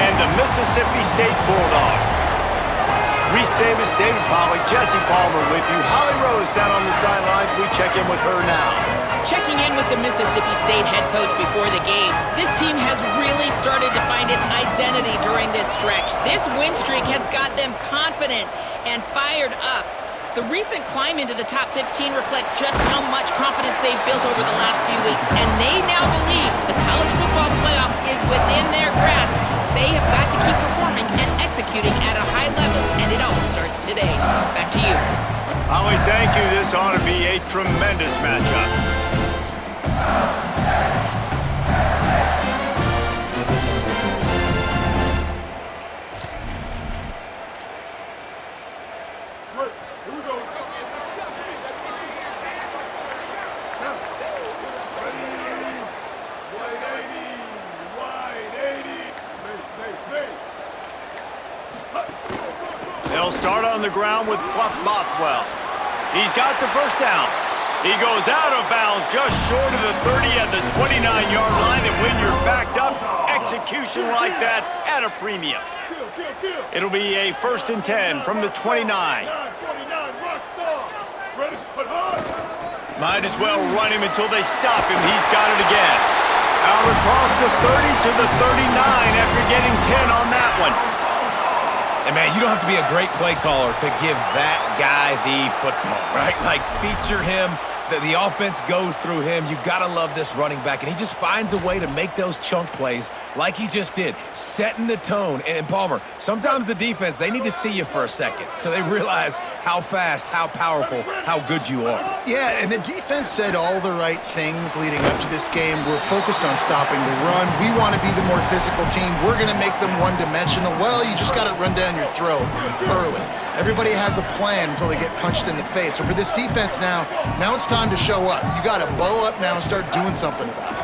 and the Mississippi State Bulldogs. Reese Davis, David Pollack, Jesse Palmer with you. Holly Rose down on the sidelines. We check in with her now. Checking in with the Mississippi State head coach before the game. This team has really started to find its identity during this stretch. This win streak has got them confident and fired up. The recent climb into the top 15 reflects just how much confidence they've built over the last few weeks, and they now believe the college football playoff is within their grasp. They have got to keep performing and executing at a high level, and it all starts today. Back to you. Holly, thank you. This ought to be a tremendous matchup. They'll start on the ground with Buff Bothwell. He's got the first down. He goes out of bounds just short of the 30 at the 29-yard line, and when you're backed up, execution like that at a premium. It'll be a 1st and 10 from the 29. Might as well run him until they stop him. He's got it again. Out across the 30 to the 39 after getting 10 on that one. And, man, you don't have to be a great play caller to give that guy the football, right? Like, feature him. The offense goes through him. You've got to love this running back. And he just finds a way to make those chunk plays like he just did, setting the tone. And, Palmer, sometimes the defense, they need to see you for a second so they realize how fast, how powerful, how good you are. Yeah, and the defense said all the right things leading up to this game. We're focused on stopping the run. We want to be the more physical team. We're going to make them one-dimensional. Well, you just got to run down your throat early. Everybody has a plan until they get punched in the face. So for this defense now it's time to show up. You got to bow up now and start doing something about it.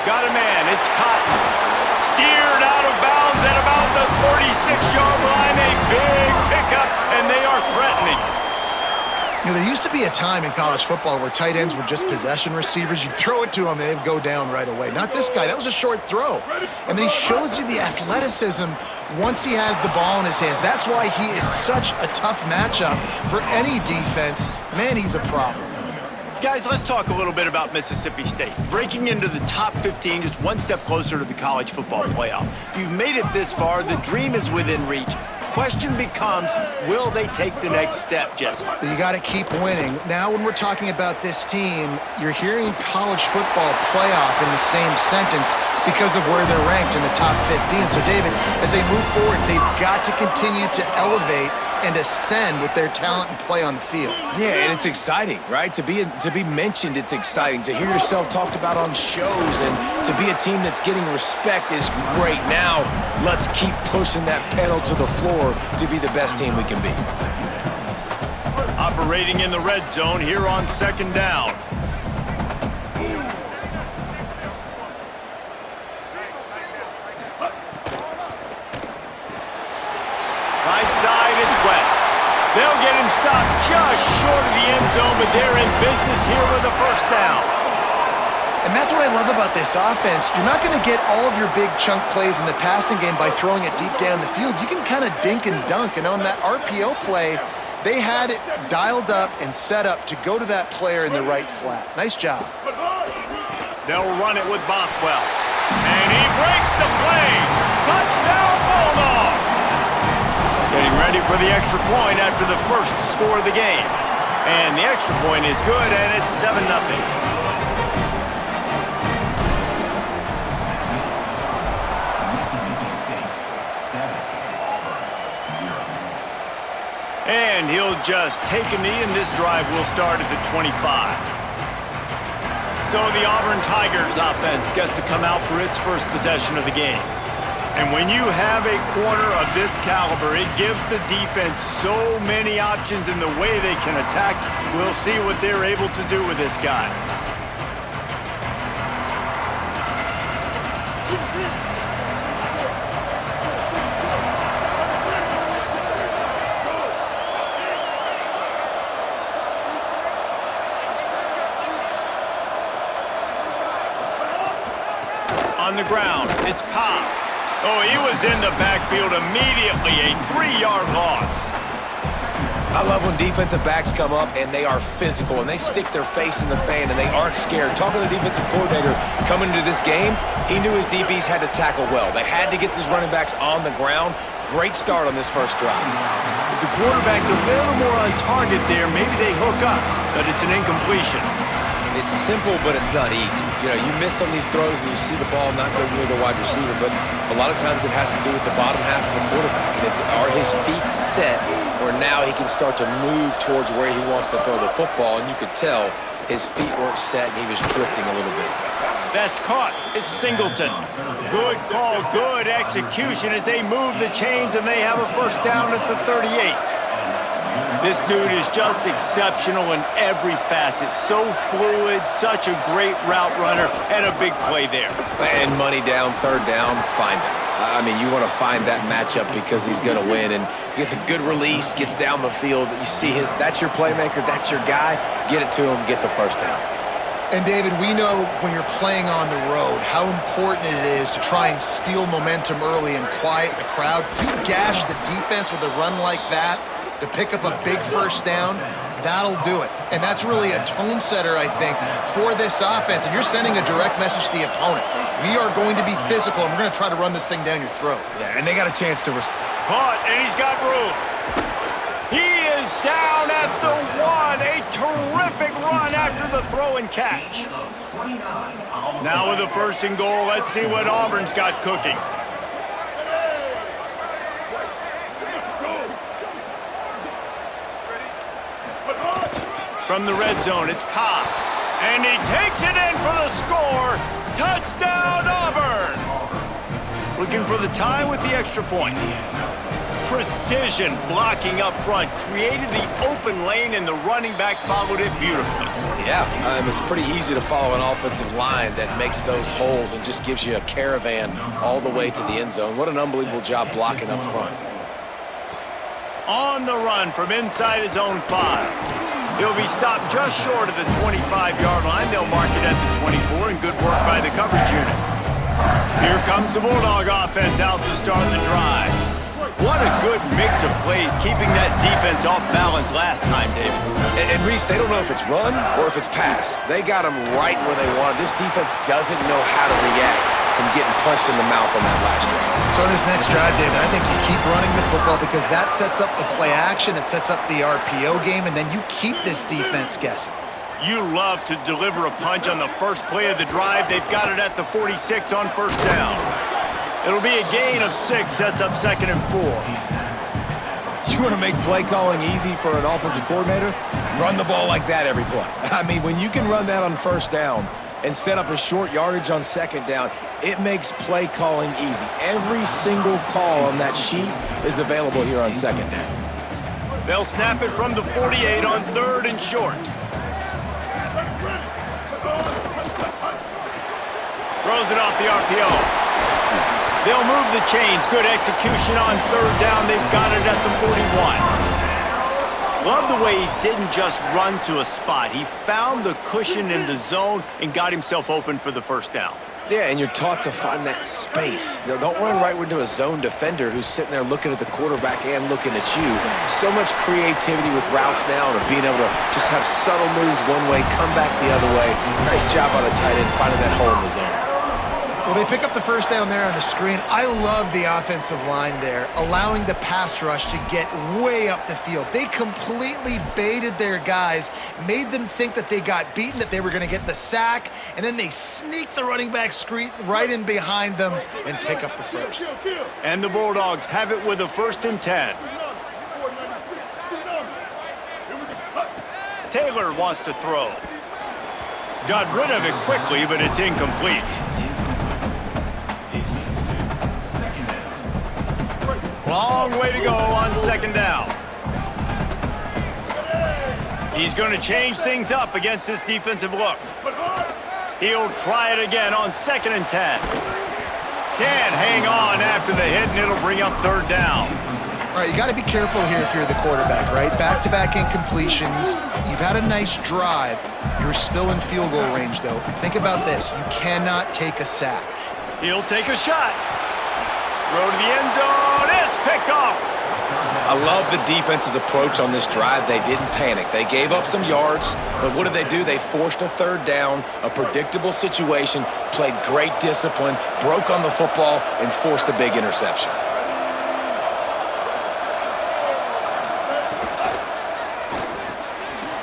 Got a man. It's Cotton. Steered out of bounds at about the 36-yard line. A big pickup, and they are threatening. You know, there used to be a time in college football where tight ends were just possession receivers. You'd throw it to them, and they'd go down right away. Not this guy. That was a short throw. And then he shows you the athleticism once he has the ball in his hands. That's why he is such a tough matchup for any defense. Man, he's a problem. Guys, let's talk a little bit about Mississippi State. Breaking into the top 15, just one step closer to the college football playoff. You've made it this far. The dream is within reach. Question becomes, will they take the next step, Jesse? You got to keep winning. Now, when we're talking about this team, you're hearing college football playoff in the same sentence because of where they're ranked in the top 15. So, David, as they move forward, they've got to continue to elevate and ascend with their talent and play on the field. Yeah, and it's exciting, right? To be mentioned, it's exciting. To hear yourself talked about on shows and to be a team that's getting respect is great. Now, let's keep pushing that pedal to the floor to be the best team we can be. Operating in the red zone here on 2nd down. Right side, it's West. They'll get him stopped just short of the end zone, but they're in business here with a 1st down. And that's what I love about this offense. You're not going to get all of your big chunk plays in the passing game by throwing it deep down the field. You can kind of dink and dunk, and on that RPO play, they had it dialed up and set up to go to that player in the right flat. Nice job. They'll run it with Bothwell. And he breaks the play. Touchdown, Bulldogs! Getting ready for the extra point after the first score of the game. And the extra point is good, and it's 7-0. And he'll just take a knee, and this drive will start at the 25. So the Auburn Tigers offense gets to come out for its first possession of the game. And when you have a corner of this caliber, it gives the defense so many options in the way they can attack. We'll see what they're able to do with this guy. On the ground, it's Cobb. Oh, he was in the backfield immediately, a 3-yard loss. I love when defensive backs come up and they are physical and they stick their face in the fan and they aren't scared. Talking to the defensive coordinator coming into this game, he knew his DBs had to tackle well. They had to get these running backs on the ground. Great start on this first drive. If the quarterback's a little more on target there, maybe they hook up, but it's an incompletion. It's simple, but it's not easy. You know, you miss some of these throws and you see the ball not go near the wide receiver, but a lot of times it has to do with the bottom half of the quarterback. And are his feet set where now he can start to move towards where he wants to throw the football, and you could tell his feet weren't set and he was drifting a little bit. That's caught. It's Singleton. Good call, good execution as they move the chains and they have a first down at the 38. This dude is just exceptional in every facet. So fluid, such a great route runner, and a big play there. And money down, third down, find him. I mean, you want to find that matchup because he's going to win, and he gets a good release, gets down the field. You see that's your playmaker, that's your guy. Get it to him, get the first down. And David, we know when you're playing on the road how important it is to try and steal momentum early and quiet the crowd. You gash the defense with a run like that to pick up a big first down, that'll do it. And that's really a tone setter, I think, for this offense. And you're sending a direct message to the opponent. We are going to be physical, and we're going to try to run this thing down your throat. Yeah, and they got a chance to respond. Caught, and he's got room. He is down at the 1. A terrific run after the throw and catch. Now with a first and goal, let's see what Auburn's got cooking. From the red zone, it's Cobb. And he takes it in for the score. Touchdown, Auburn! Looking for the tie with the extra point. Precision blocking up front. Created the open lane, and the running back followed it beautifully. Yeah, it's pretty easy to follow an offensive line that makes those holes and just gives you a caravan all the way to the end zone. What an unbelievable job blocking up front. On the run from inside his own 5. He'll be stopped just short of the 25-yard line. They'll mark it at the 24, and good work by the coverage unit. Here comes the Bulldog offense out to start the drive. What a good mix of plays, keeping that defense off balance last time, David. And Reese, they don't know if it's run or if it's pass. They got them right where they wanted. This defense doesn't know how to react from getting punched in the mouth on that last drive. So in this next drive, David, I think you keep running the football because that sets up the play action, it sets up the RPO game, and then you keep this defense guessing. You love to deliver a punch on the first play of the drive. They've got it at the 46 on first down. It'll be a gain of 6, sets up 2nd and 4. You want to make play calling easy for an offensive coordinator? Run the ball like that every play. I mean, when you can run that on first down and set up a short yardage on second down, it makes play calling easy. Every single call on that sheet is available here on second down. They'll snap it from the 48 on 3rd and short. Throws it off the RPO. They'll move the chains. Good execution on 3rd down. They've got it at the 41. Love the way he didn't just run to a spot. He found the cushion in the zone and got himself open for the first down. Yeah, and you're taught to find that space. You know, don't run right into a zone defender who's sitting there looking at the quarterback and looking at you. So much creativity with routes now and being able to just have subtle moves one way, come back the other way. Nice job on the tight end finding that hole in the zone. Well, they pick up the first down there on the screen. I love the offensive line there, allowing the pass rush to get way up the field. They completely baited their guys, made them think that they got beaten, that they were going to get the sack, and then they sneak the running back screen right in behind them and pick up the first. And the Bulldogs have it with a 1st and 10. Taylor wants to throw. Got rid of it quickly, but it's incomplete. Long way to go on 2nd down. He's going to change things up against this defensive look. He'll try it again on 2nd and 10. Can't hang on after the hit, and it'll bring up 3rd down. All right, you got to be careful here if you're the quarterback, right? Back-to-back incompletions. You've had a nice drive. You're still in field goal range, though. Think about this. You cannot take a sack. He'll take a shot. Throw to the end zone. It's picked off. I love the defense's approach on this drive. They didn't panic. They gave up some yards, but what did they do? They forced a third down, a predictable situation, played great discipline, broke on the football, and forced the big interception.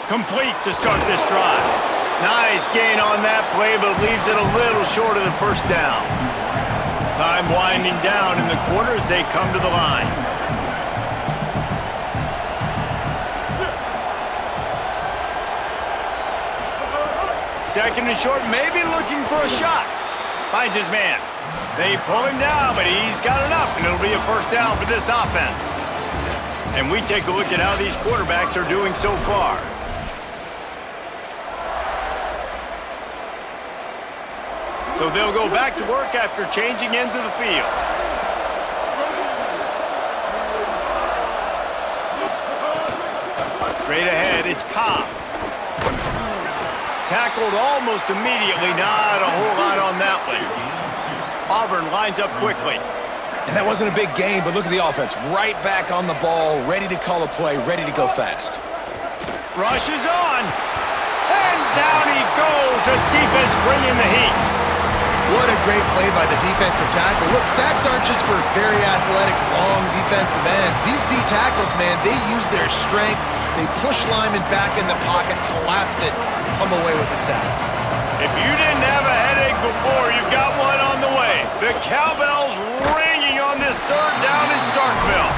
Complete to start this drive. Nice gain on that play, but leaves it a little short of the first down. Time winding down in the quarter as they come to the line. Second and short, maybe looking for a shot. Finds his man. They pull him down, but he's got enough, and it'll be a first down for this offense. And we take a look at how these quarterbacks are doing so far. So they'll go back to work after changing into the field. Straight ahead, it's Cobb. Tackled almost immediately. Not a whole lot on that one. Auburn lines up quickly. And that wasn't a big gain, but look at the offense. Right back on the ball, ready to call a play, ready to go fast. Rush is on. And down he goes. The defense bringing the heat. What a great play by the defensive tackle. Look, sacks aren't just for very athletic, long defensive ends. These D tackles, man, they use their strength. They push linemen back in the pocket, collapse it, come away with the sack. If you didn't have a headache before, you've got one on the way. The cowbell's ringing on this third down in Starkville.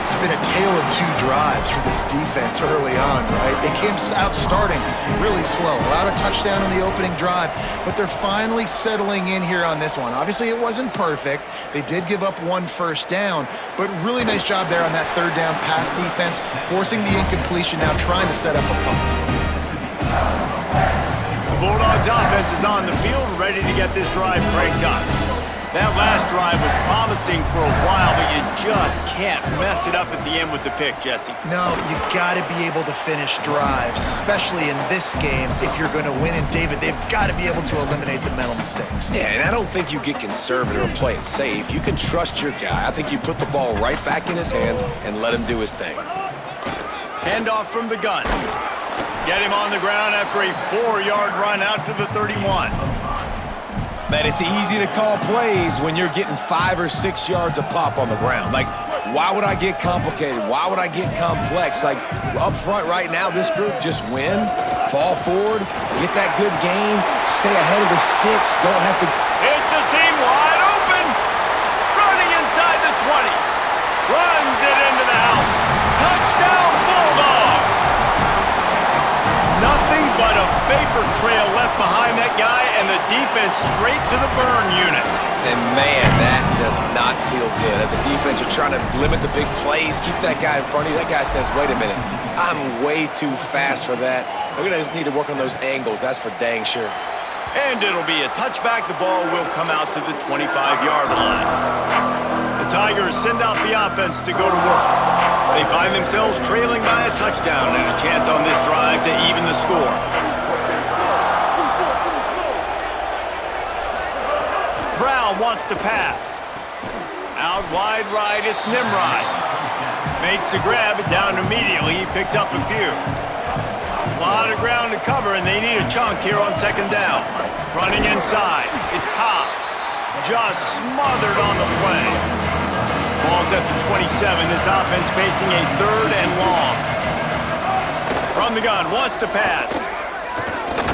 It's been a tale of two drives for this defense early on, right? They came out starting really slow, allowed a touchdown on the opening drive, but they're finally settling in here on this one. Obviously, it wasn't perfect. They did give up one first down, but really nice job there on that third down pass defense, forcing the incompletion, now trying to set up a punt. The Bulldogs offense is on the field, ready to get this drive cranked up. That last drive was promising for a while, but you just can't mess it up at the end with the pick, Jesse. No, you got to be able to finish drives, especially in this game. If you're going to win, and David, they've got to be able to eliminate the mental mistakes. Yeah, and I don't think you get conservative or play it safe. You can trust your guy. I think you put the ball right back in his hands and let him do his thing. Handoff from the gun. Get him on the ground after a 4-yard run out to the 31. Man, it's easy to call plays when you're getting 5 or 6 yards a pop on the ground. Like, why would I get complicated? Why would I get complex? Like, up front right now, this group just win, fall forward, get that good gain, stay ahead of the sticks, don't have to... It's a seam wide open. Running inside the 20. Runs it into the house. Touchdown, Bulldogs. Nothing but a vapor trail left behind that guy, and the defense straight to the burn unit. And man, that does not feel good. As a defense, you're trying to limit the big plays, keep that guy in front of you. That guy says, wait a minute, I'm way too fast for that. We're going to just need to work on those angles, that's for dang sure. And it'll be a touchback. The ball will come out to the 25-yard line. The Tigers send out the offense to go to work. They find themselves trailing by a touchdown and a chance on this drive to even the score. Brown wants to pass. Out wide right, it's Nimrod. Makes the grab, it down immediately. He picks up a few. A lot of ground to cover, and they need a chunk here on second down. Running inside, it's Cobb. Just smothered on the play. Ball's at the 27. This offense facing a third and long. From the gun, wants to pass.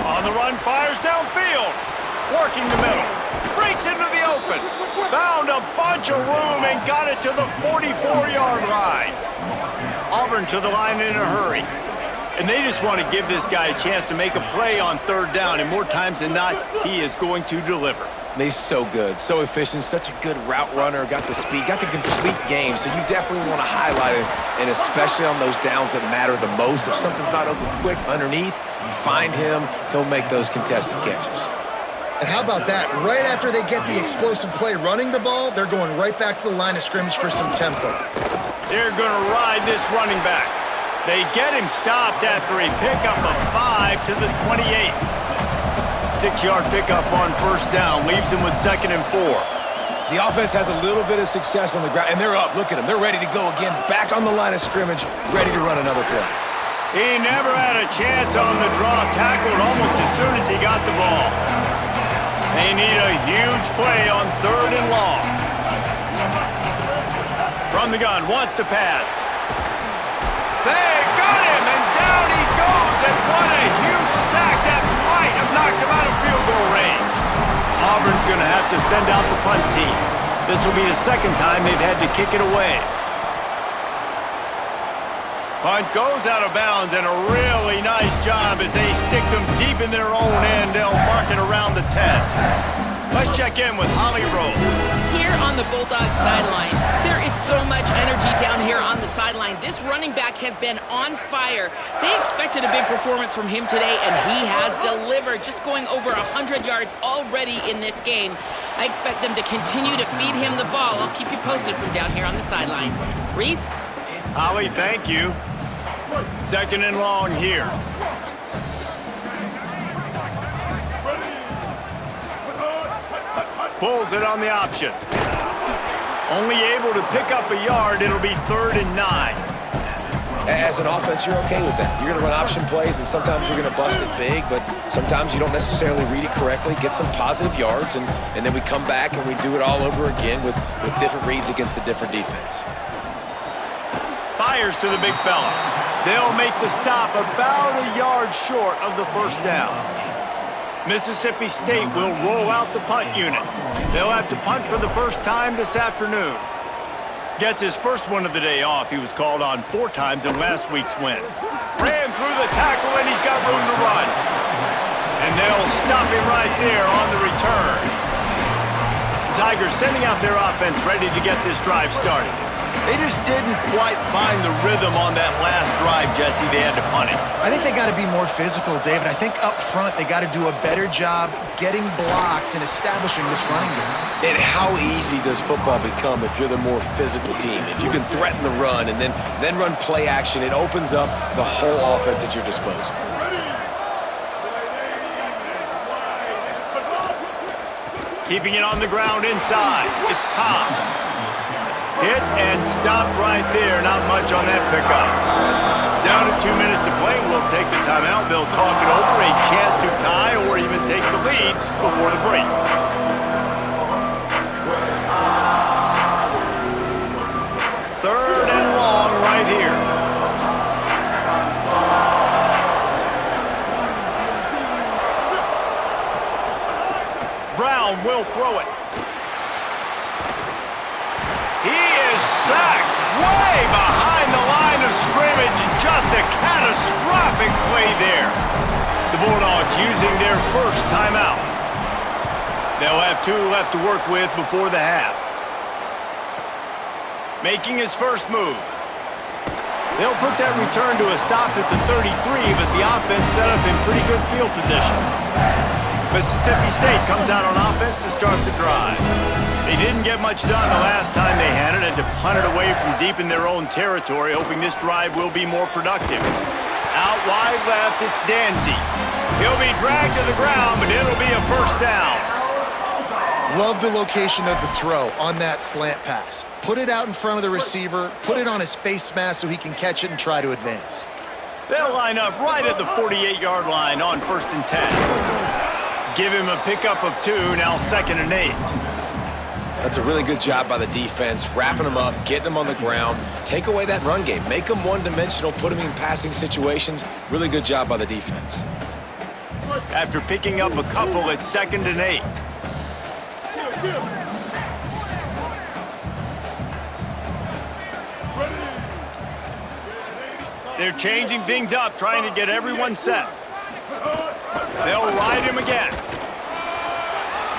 On the run, fires downfield. Working the middle. Breaks into the open. Found a bunch of room and got it to the 44-yard line. Auburn to the line in a hurry. And they just want to give this guy a chance to make a play on third down, and more times than not, he is going to deliver. He's so good, so efficient, such a good route runner, got the speed, got the complete game, so you definitely want to highlight him, and especially on those downs that matter the most. If something's not open quick underneath, find him, he'll make those contested catches. And how about that? Right after they get the explosive play running the ball, they're going right back to the line of scrimmage for some tempo. They're going to ride this running back. They get him stopped after a pickup of 5 to the 28. 6-yard pickup on first down. Leaves them with 2nd and 4. The offense has a little bit of success on the ground, and they're up. Look at them. They're ready to go again. Back on the line of scrimmage, ready to run another play. He never had a chance on the draw. Tackled almost as soon as he got the ball. They need a huge play on 3rd and long. From the gun, wants to pass. They got him, and down he goes, and what a huge sack. That might have knocked him out of field goal range. Auburn's going to have to send out the punt team. This will be the 2nd time they've had to kick it away. Punt goes out of bounds, and a really nice job as they stick them deep in their own end. They'll mark it around the 10. Let's check in with Holly Rowe. Here on the Bulldogs sideline, there is so much energy down here on the sideline. This running back has been on fire. They expected a big performance from him today, and he has delivered, just going over 100 yards already in this game. I expect them to continue to feed him the ball. I'll keep you posted from down here on the sidelines. Reese? Holly, thank you. 2nd and long here. Pulls it on the option. Only able to pick up a yard. It'll be 3rd and 9. As an offense, you're okay with that. You're going to run option plays, and sometimes you're going to bust it big, but sometimes you don't necessarily read it correctly, get some positive yards, and then we come back and we do it all over again with different reads against the different defense. Fires to the big fella. They'll make the stop about a yard short of the 1st down. Mississippi State will roll out the punt unit. They'll have to punt for the first time this afternoon. Gets his first one of the day off. He was called on 4 times in last week's win. Ran through the tackle, and he's got room to run. And they'll stop him right there on the return. The Tigers sending out their offense ready to get this drive started. They just didn't quite find the rhythm on that last drive, Jesse. They had to punt it. I think they got to be more physical, David. I think up front they got to do a better job getting blocks and establishing this running game. And how easy does football become if you're the more physical team? If you can threaten the run and then run play action, it opens up the whole offense at your disposal. Keeping it on the ground inside. It's Cobb. Hit and stopped right there. Not much on that pickup. Down to 2 minutes to play. We'll take the timeout. They'll talk it over. A chance to tie or even take the lead before the break. Third and long right here. Brown will throw it. Sacked way behind the line of scrimmage. Just a catastrophic play there. The Bulldogs using their first timeout. They'll have 2 left to work with before the half. Making his first move. They'll put that return to a stop at the 33, but the offense set up in pretty good field position. Mississippi State comes out on offense to start the drive. They didn't get much done the last time they had it, and to punt it away from deep in their own territory, hoping this drive will be more productive. Out wide left, it's Danzy. He'll be dragged to the ground, but it'll be a 1st down. Love the location of the throw on that slant pass. Put it out in front of the receiver, put it on his face mask so he can catch it and try to advance. They'll line up right at the 48-yard line on 1st and 10. Give him a pickup of 2, now 2nd and 8. That's a really good job by the defense, wrapping them up, getting them on the ground. Take away that run game. Make them one-dimensional, put them in passing situations. Really good job by the defense. After picking up a couple at 2nd and 8. They're changing things up, trying to get everyone set. They'll ride him again.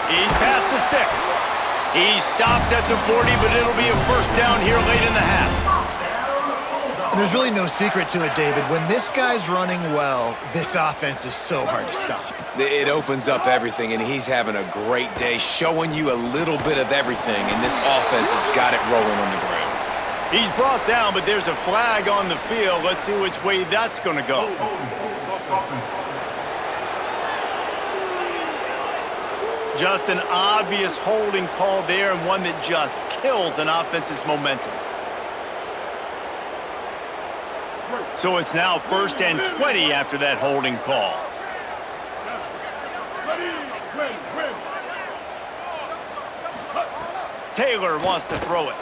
He's past the sticks. He stopped at the 40, but it'll be a 1st down here late in the half. There's really no secret to it, David. When this guy's running well, this offense is so hard to stop. It opens up everything, and he's having a great day, showing you a little bit of everything, and this offense has got it rolling on the ground. He's brought down, but there's a flag on the field. Let's see which way that's going to go. Just an obvious holding call there, and one that just kills an offense's momentum. So it's now 1st and 20 after that holding call. Taylor wants to throw it.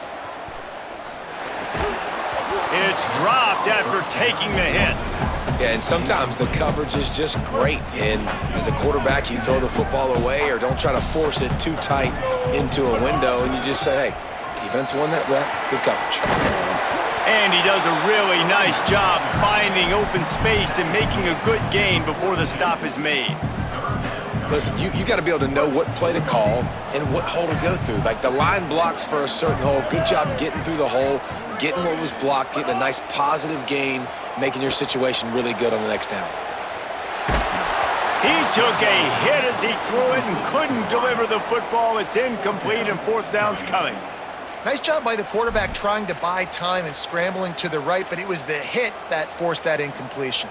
It's dropped after taking the hit. Yeah, and sometimes the coverage is just great. And as a quarterback, you throw the football away or don't try to force it too tight into a window, and you just say, hey, defense won that rep, good coverage. And he does a really nice job finding open space and making a good gain before the stop is made. Listen, you got to be able to know what play to call and what hole to go through. Like the line blocks for a certain hole. Good job getting through the hole, getting what was blocked, getting a nice positive gain, making your situation really good on the next down. He took a hit as he threw it and couldn't deliver the football. It's incomplete and 4th down's coming. Nice job by the quarterback trying to buy time and scrambling to the right, but it was the hit that forced that incompletion.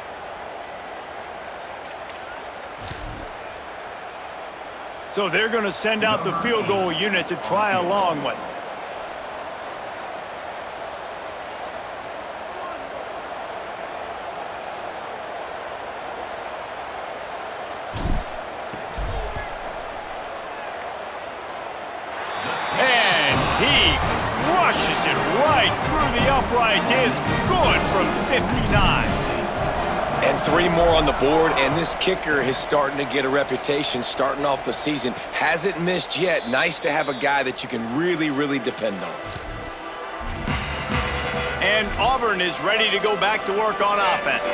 So they're going to send out the field goal unit to try a long one. And he crushes it right through the upright. It's good from 59. And 3 more on the board, and this kicker is starting to get a reputation starting off the season. Hasn't missed yet. Nice to have a guy that you can really, really depend on. And Auburn is ready to go back to work on offense.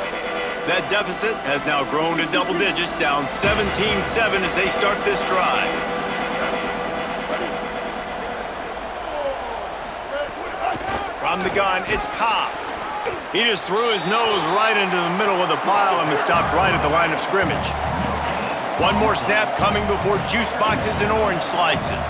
That deficit has now grown to double digits, down 17-7 as they start this drive. From the gun, it's Cobb. He just threw his nose right into the middle of the pile and was stopped right at the line of scrimmage. One more snap coming before juice boxes and orange slices.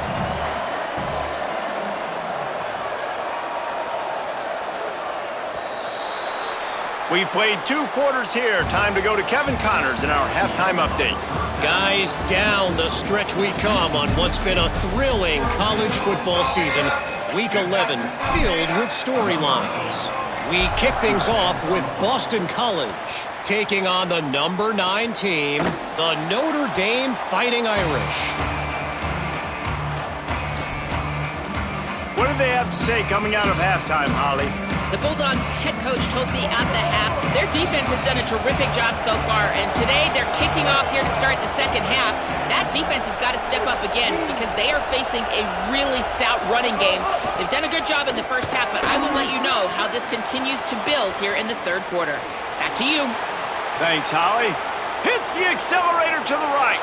We've played 2 quarters here. Time to go to Kevin Connors in our halftime update. Guys, down the stretch we come on what's been a thrilling college football season. Week 11 filled with storylines. We kick things off with Boston College, taking on the number 9 team, the Notre Dame Fighting Irish. What do they have to say coming out of halftime, Holly? The Bulldogs head coach told me at the half their defense has done a terrific job so far, and today they're kicking off here to start the second half. That defense has got to step up again because they are facing a really stout running game. They've done a good job in the first half, but I will let you know how this continues to build here in the 3rd quarter. Back to you. Thanks, Holly. Hits the accelerator to the right.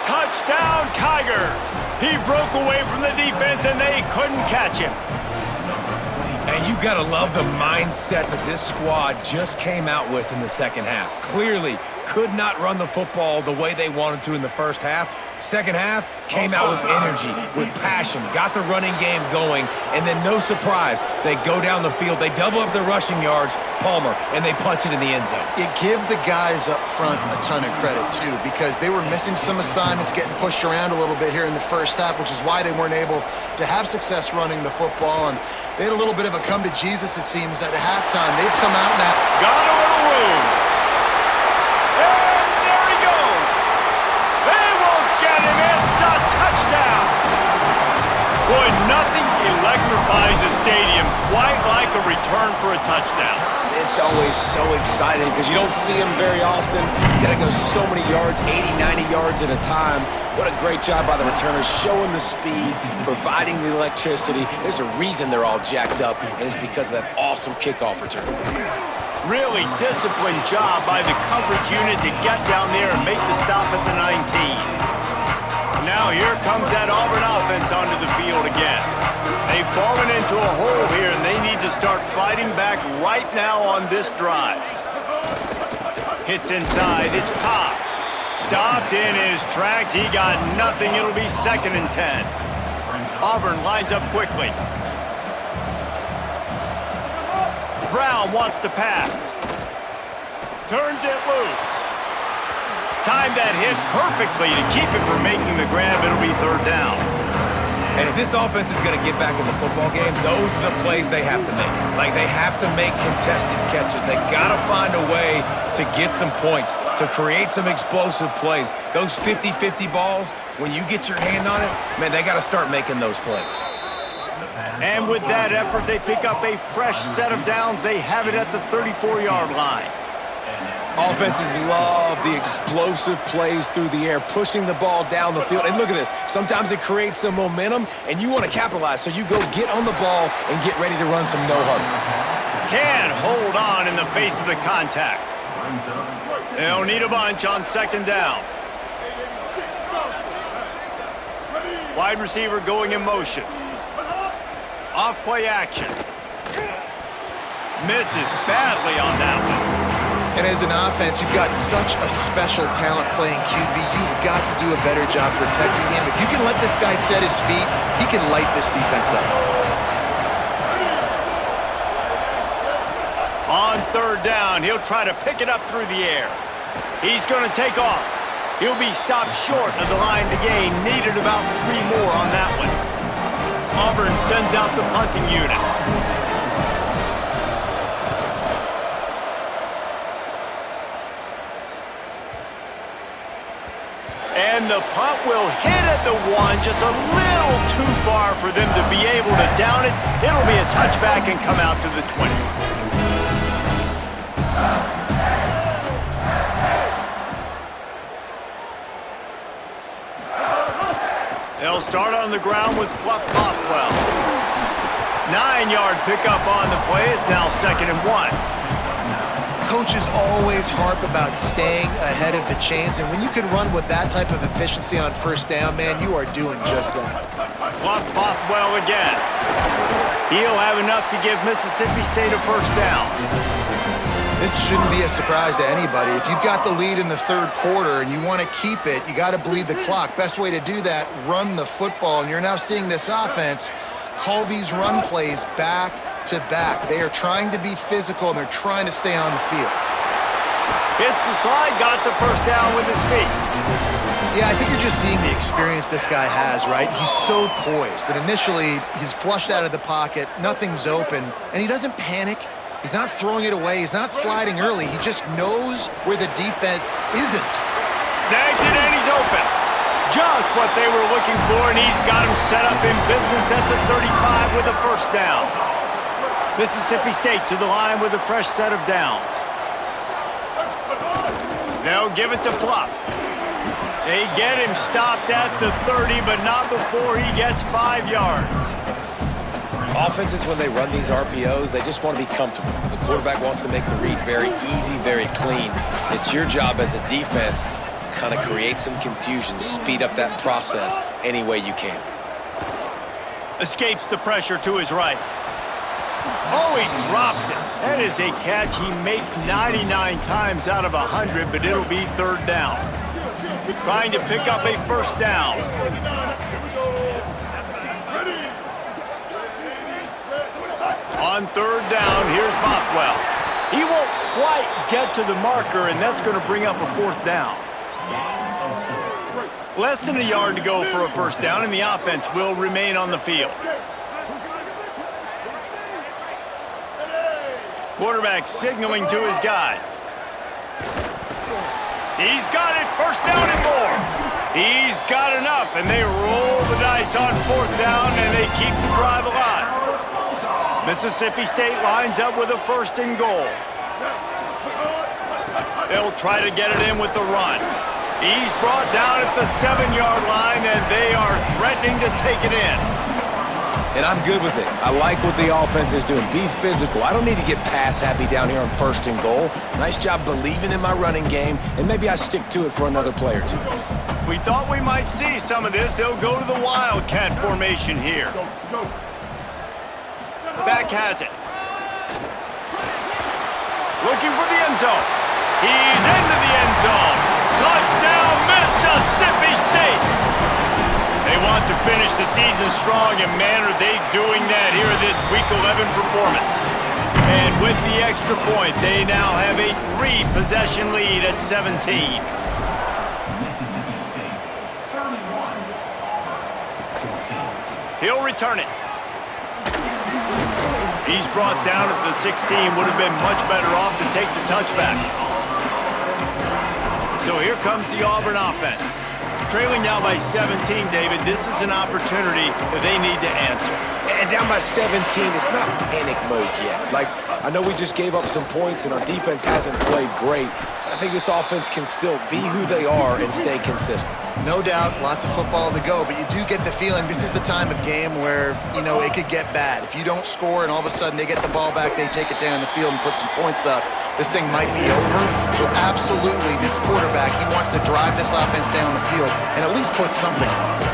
Touchdown, Tigers. He broke away from the defense, and they couldn't catch him. And you got to love the mindset that this squad just came out with in the second half. Clearly could not run the football the way they wanted to in the first half. Second half came out with energy, with passion, got the running game going, and then no surprise, they go down the field, they double up their rushing yards, Palmer, and they punch it in the end zone. You give the guys up front a ton of credit, too, because they were missing some assignments, getting pushed around a little bit here in the first half, which is why they weren't able to have success running the football. And they had a little bit of a come to Jesus, it seems, at halftime. They've come out now. Got a little room. And there he goes. They won't get him. It's a touchdown. Boy, nothing electrifies a stadium quite like a return for a touchdown. It's always so exciting because you don't see them very often. You got to go so many yards, 80, 90 yards at a time. What a great job by the returners, showing the speed, providing the electricity. There's a reason they're all jacked up, and it's because of that awesome kickoff return. Really disciplined job by the coverage unit to get down there and make the stop at the 19. Now here comes that Auburn offense onto the field again. They've fallen into a hole here, and they need to start fighting back right now on this drive. Hits inside. It's Cobb. Stopped in his tracks. He got nothing. It'll be 2nd and 10. Auburn lines up quickly. Brown wants to pass. Turns it loose. timed that hit perfectly to keep it from making the grab. It'll be third down. And if this offense is going to get back in the football game, those are the plays they have to make. Like, they have to make contested catches. They got to find a way to get some points, to create some explosive plays. Those 50-50 balls, when you get your hand on it, man, they got to start making those plays. And with that effort, they pick up a fresh set of downs. They have it at the 34-yard line. Offenses love the explosive plays through the air, pushing the ball down the field. And look at this. Sometimes it creates some momentum, and you want to capitalize. So you go get on the ball and get ready to run some no-huddle. Can hold on in the face of the contact. They'll need a bunch on second down. Wide receiver going in motion. Off-play action. Misses badly on that one. And as an offense, you've got such a special talent playing QB. You've got to do a better job protecting him. If you can let this guy set his feet, he can light this defense up. On third down, he'll try to pick it up through the air. He's going to take off. He'll be stopped short of the line to gain. Needed about 3 more on that one. Auburn sends out the punting unit. And the punt will hit at the 1, just a little too far for them to be able to down it. It'll be a touchback and come out to the 20. They'll start on the ground with Fluff Bothwell. 9-yard pickup on the play. It's now 2nd and 1. Coaches always harp about staying ahead of the chains, and when you can run with that type of efficiency on first down, man, you are doing just that. Fluff Bothwell again. He'll have enough to give Mississippi State a first down. This shouldn't be a surprise to anybody. If you've got the lead in the third quarter and you want to keep it, you got to bleed the clock. Best way to do that, run the football. And you're now seeing this offense call these run plays back to back. They are trying to be physical, and they're trying to stay on the field. Hits the slide, got the first down with his feet. Yeah, I think you're just seeing the experience this guy has, right? He's so poised that initially he's flushed out of the pocket, nothing's open, and he doesn't panic. He's not throwing it away. He's not sliding early. He just knows where the defense isn't. Snags it, and he's open. Just what they were looking for, and he's got him set up in business at the 35 with a first down. Mississippi State to the line with a fresh set of downs. They'll give it to Fluff. They get him stopped at the 30, but not before he gets 5 yards. Offenses, when they run these RPOs, they just want to be comfortable. The quarterback wants to make the read very easy, very clean. It's your job as a defense, kind of create some confusion, speed up that process any way you can. Escapes the pressure to his right. Oh, he drops it. That is a catch he makes 99 times out of 100, but it'll be third down. Trying to pick up a first down. On third down, here's Bothwell. He won't quite get to the marker, and that's going to bring up a fourth down. Less than a yard to go for a first down, and the offense will remain on the field. Quarterback signaling to his guys. He's got it, first down and more. He's got enough, and they roll the dice on fourth down, and they keep the drive alive. Mississippi State lines up with a first and goal. They'll try to get it in with the run. He's brought down at the 7-yard line, and they are threatening to take it in. And I'm good with it. I like what the offense is doing. Be physical. I don't need to get pass happy down here on first and goal. Nice job believing in my running game, and maybe I stick to it for another play or two. We thought we might see some of this. They'll go to the Wildcat formation here. Back has it. Looking for the end zone. He's into the end zone. Touchdown, Mississippi State. They want to finish the season strong, and man, are they doing that here in this Week 11 performance. And with the extra point, they now have a 3-possession lead at 17. He'll return it. He's brought down at the 16. Would have been much better off to take the touchback. So here comes the Auburn offense. Trailing now by 17, David. This is an opportunity that they need to answer. And down by 17, it's not panic mode yet. Like, I know we just gave up some points and our defense hasn't played great. I think this offense can still be who they are and stay consistent. No doubt, lots of football to go, but you do get the feeling this is the time of game where, you know, it could get bad. If you don't score and all of a sudden they get the ball back, they take it down the field and put some points up, this thing might be over. So absolutely, this quarterback, he wants to drive this offense down the field and at least put something on it.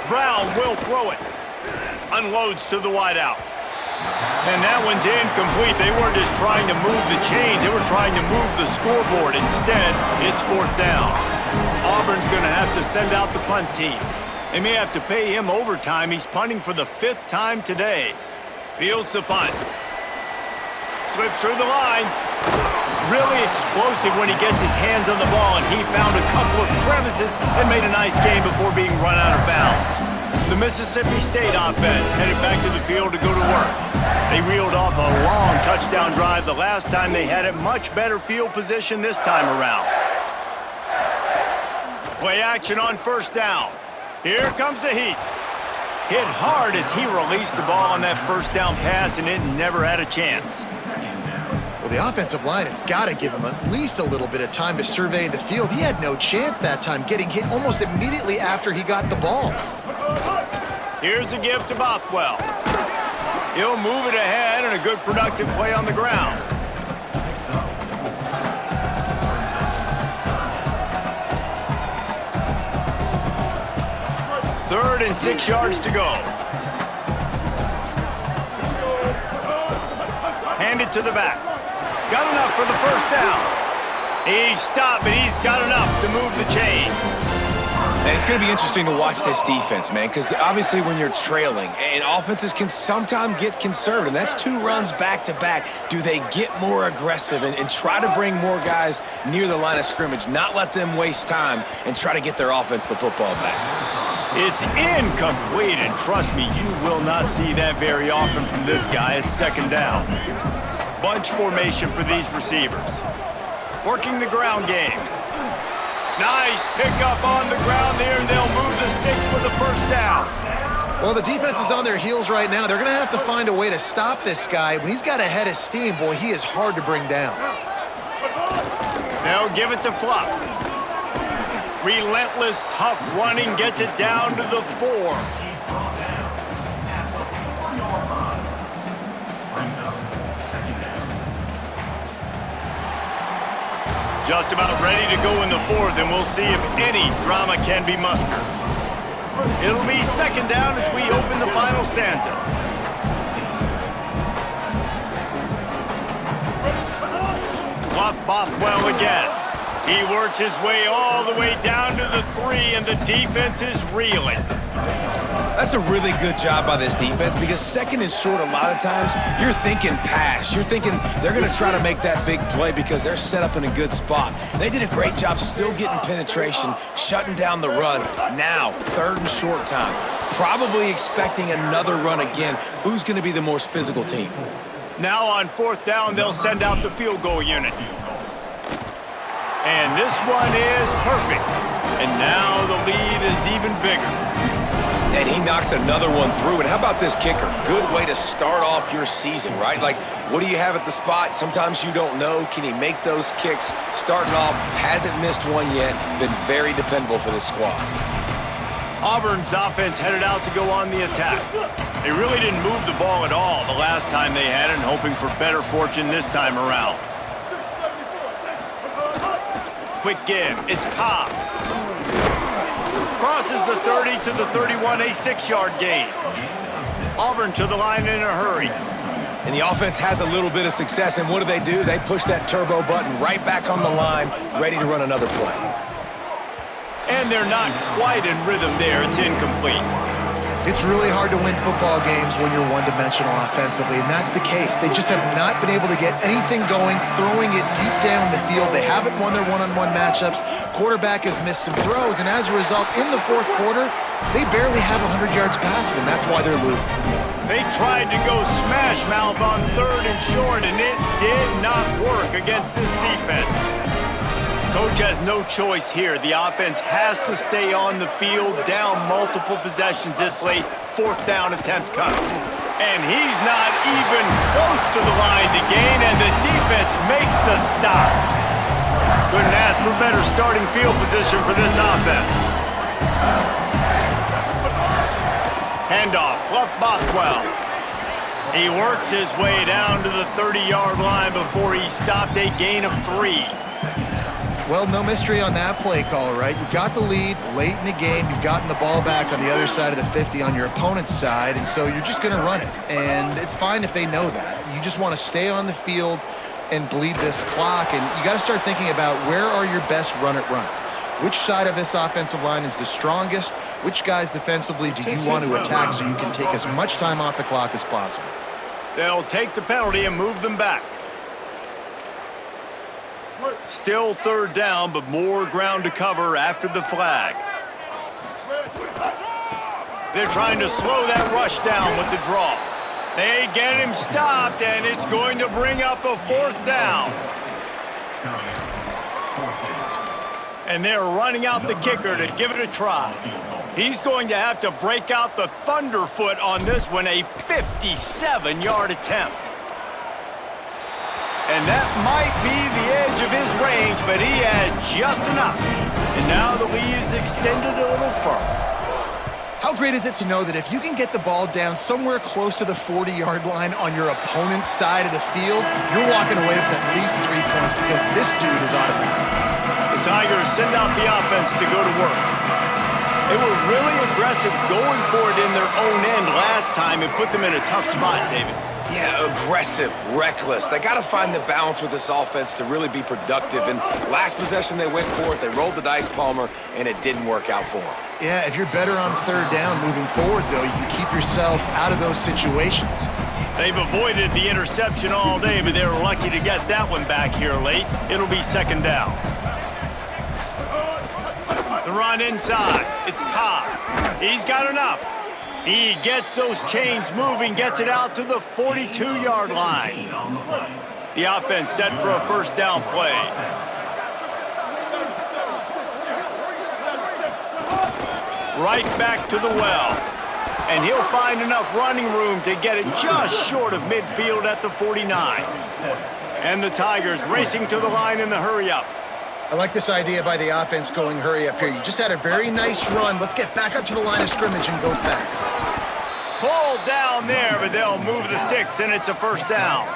Brown will throw it. Unloads to the wideout. And that one's incomplete. They weren't just trying to move the chains. They were trying to move the scoreboard. Instead, it's 4th down. Auburn's going to have to send out the punt team. They may have to pay him overtime. He's punting for the 5th time today. Fields the punt. Slips through the line. Really explosive when he gets his hands on the ball, and he found a couple of crevices and made a nice game before being run out of bounds. The Mississippi State offense headed back to the field to go to work. They reeled off a long touchdown drive the last time they had it. Much better field position this time around. Play action on 1st down. Here comes the heat. Hit hard as he released the ball on that 1st down pass, and it never had a chance. Well, the offensive line has got to give him at least a little bit of time to survey the field. He had no chance that time, getting hit almost immediately after he got the ball. Here's a give to Bothwell. He'll move it ahead, and a good productive play on the ground. Third and 6 yards to go. Hand it to the back. Got enough for the 1st down. He stopped, but he's got enough to move the chain. And it's going to be interesting to watch this defense, man, because obviously when you're trailing, and offenses can sometimes get conservative, and that's 2 runs back-to-back. Do they get more aggressive and try to bring more guys near the line of scrimmage, not let them waste time, and try to get their offense the football back? It's incomplete, and trust me, you will not see that very often from this guy. It's 2nd down. Bunch formation for these receivers. Working the ground game. Nice pickup on the ground there, and they'll move the sticks for the 1st down. Well, the defense is on their heels right now. They're going to have to find a way to stop this guy. When he's got a head of steam, boy, he is hard to bring down. They'll give it to Fluff. Relentless, tough running gets it down to the 4. Just about ready to go in the 4th, and we'll see if any drama can be mustered. It'll be 2nd down as we open the final stanza. Bluff Bothwell again. He works his way all the way down to the 3, and the defense is reeling. That's a really good job by this defense because 2nd and short, a lot of times, you're thinking pass. You're thinking they're going to try to make that big play because they're set up in a good spot. They did a great job still getting penetration, shutting down the run. Now, 3rd and short time. Probably expecting another run again. Who's going to be the most physical team? Now on 4th down, they'll send out the field goal unit. And this one is perfect. And now the lead is even bigger. And he knocks another one through. And how about this kicker? Good way to start off your season, right? Like, what do you have at the spot? Sometimes you don't know. Can he make those kicks? Starting off, hasn't missed one yet. Been very dependable for this squad. Auburn's offense headed out to go on the attack. They really didn't move the ball at all the last time they had it, and hoping for better fortune this time around. Quick give. It's Cobb. Crosses the 30 to the 31, a 6-yard gain. Auburn to the line in a hurry. And the offense has a little bit of success, and what do? They push that turbo button right back on the line, ready to run another play. And they're not quite in rhythm there. It's incomplete. It's really hard to win football games when you're one-dimensional offensively, and that's the case. They just have not been able to get anything going, throwing it deep down the field. They haven't won their one-on-one matchups. Quarterback has missed some throws, and as a result, in the fourth quarter, they barely have 100 yards passing, and that's why they're losing. They tried to go smash mouth on 3rd and short, and it did not work against this defense. Coach has no choice here. The offense has to stay on the field, down multiple possessions this late. 4th down attempt coming. And he's not even close to the line to gain, and the defense makes the stop. Couldn't ask for better starting field position for this offense. Handoff, Fluff Bothwell. He works his way down to the 30-yard line before he stopped, a gain of 3. Well, no mystery on that play call, right? You've got the lead late in the game. You've gotten the ball back on the other side of the 50 on your opponent's side, and so you're just going to run it. And it's fine if they know that. You just want to stay on the field and bleed this clock, and you got to start thinking about where are your best run-it runs. Which side of this offensive line is the strongest? Which guys defensively do you want to attack so you can take as much time off the clock as possible? They'll take the penalty and move them back. Still 3rd down, but more ground to cover after the flag. They're trying to slow that rush down with the draw. They get him stopped, and it's going to bring up a 4th down. And they're running out the kicker to give it a try. He's going to have to break out the thunderfoot on this one, a 57-yard attempt. And that might be the edge of his range, but he had just enough. And now the lead is extended a little further. How great is it to know that if you can get the ball down somewhere close to the 40-yard line on your opponent's side of the field, you're walking away with at least 3 points because this dude is automatic. The Tigers send out the offense to go to work. They were really aggressive going for it in their own end last time and put them in a tough spot, David. Yeah, aggressive, reckless. They got to find the balance with this offense to really be productive. And last possession, they went for it. They rolled the dice, Palmer, and it didn't work out for them. Yeah, if you're better on 3rd down moving forward, though, you can keep yourself out of those situations. They've avoided the interception all day, but they were lucky to get that one back here late. It'll be 2nd down. The run inside. It's Cobb. He's got enough. He gets those chains moving, gets it out to the 42-yard line. The offense set for a 1st down play. Right back to the well. And he'll find enough running room to get it just short of midfield at the 49. And the Tigers racing to the line in the hurry-up. I like this idea by the offense going hurry up here. You just had a very nice run. Let's get back up to the line of scrimmage and go fast. Pulled down there, but they'll move the sticks, and it's a 1st down.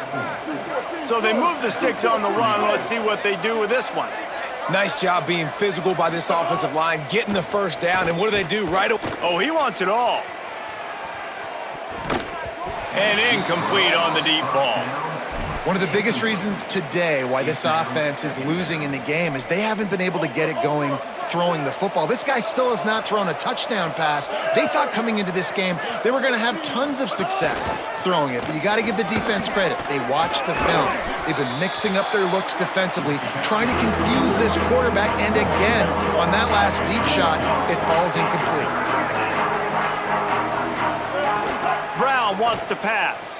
So they move the sticks on the run. Let's see what they do with this one. Nice job being physical by this offensive line, getting the 1st down, and what do? Right away? Oh, he wants it all. And incomplete on the deep ball. One of the biggest reasons today why this offense is losing in the game is they haven't been able to get it going throwing the football. This guy still has not thrown a touchdown pass. They thought coming into this game they were going to have tons of success throwing it, but you got to give the defense credit. They watched the film. They've been mixing up their looks defensively, trying to confuse this quarterback, and again, on that last deep shot, it falls incomplete. Brown wants to pass.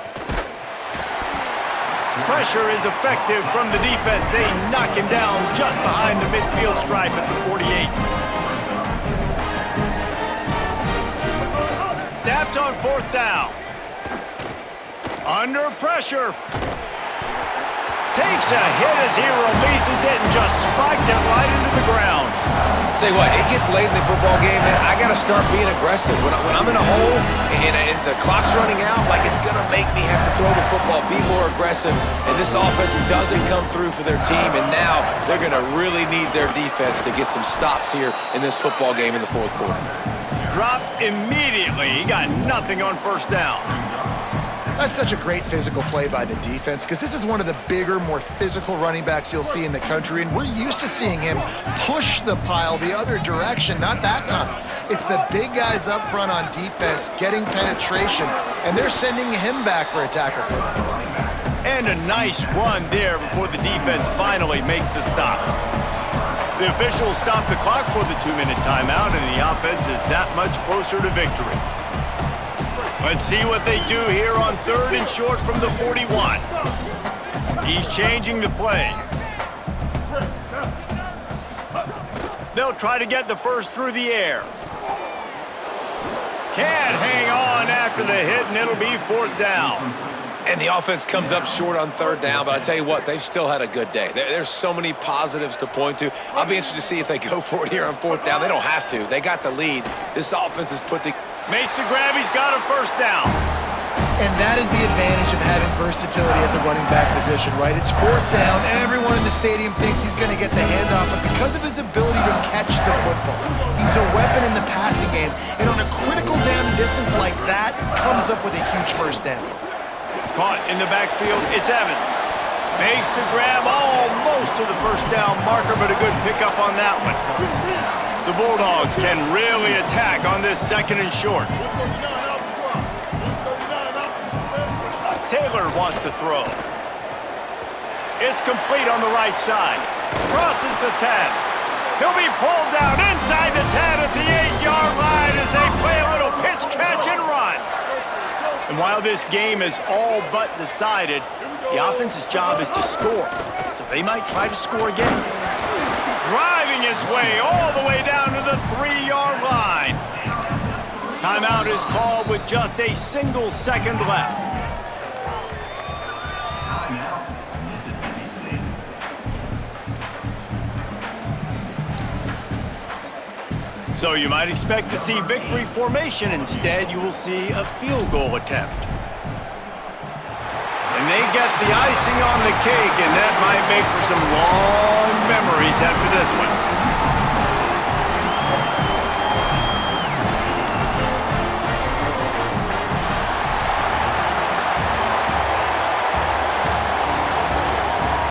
Pressure is effective from the defense. They knock him down just behind the midfield stripe at the 48. Snapped on 4th down. Under pressure. Takes a hit as he releases it and just spiked it right into the ground. Tell you what, it gets late in the football game, man. I got to start being aggressive. When I'm in a hole and the clock's running out, like it's going to make me have to throw the football, be more aggressive. And this offense doesn't come through for their team, and now they're going to really need their defense to get some stops here in this football game in the 4th quarter. Dropped immediately. He got nothing on 1st down. That's such a great physical play by the defense because this is one of the bigger, more physical running backs you'll see in the country, and we're used to seeing him push the pile the other direction, not that time. It's the big guys up front on defense getting penetration, and they're sending him back for a tackle for that. And a nice run there before the defense finally makes the stop. The officials stop the clock for the 2-minute timeout, and the offense is that much closer to victory. Let's see what they do here on 3rd and short from the 41. He's changing the play. They'll try to get the first through the air. Can't hang on after the hit, and it'll be 4th down. And the offense comes up short on 3rd down, but I tell you what, they've still had a good day. There's so many positives to point to. I'll be interested to see if they go for it here on 4th down. They don't have to. They got the lead. This offense is put together. Makes the grab. He's got a 1st down. And that is the advantage of having versatility at the running back position, right? It's 4th down. Everyone in the stadium thinks he's going to get the handoff, but because of his ability to catch the football, he's a weapon in the passing game. And on a critical down distance like that, comes up with a huge 1st down. Caught in the backfield, it's Evans. Makes the grab almost to the 1st down marker, but a good pickup on that one. The Bulldogs can really attack on this 2nd and short. Taylor wants to throw. It's complete on the right side. Crosses the 10. He'll be pulled down inside the 10 at the 8-yard line as they play a little pitch, catch, and run. And while this game is all but decided, the offense's job is to score. So they might try to score again. Driving his way all the way down to the 3-yard line. Timeout is called with just a single second left. So you might expect to see victory formation. Instead, you will see a field goal attempt. And they get the icing on the cake, and that might make for some long memories after this one.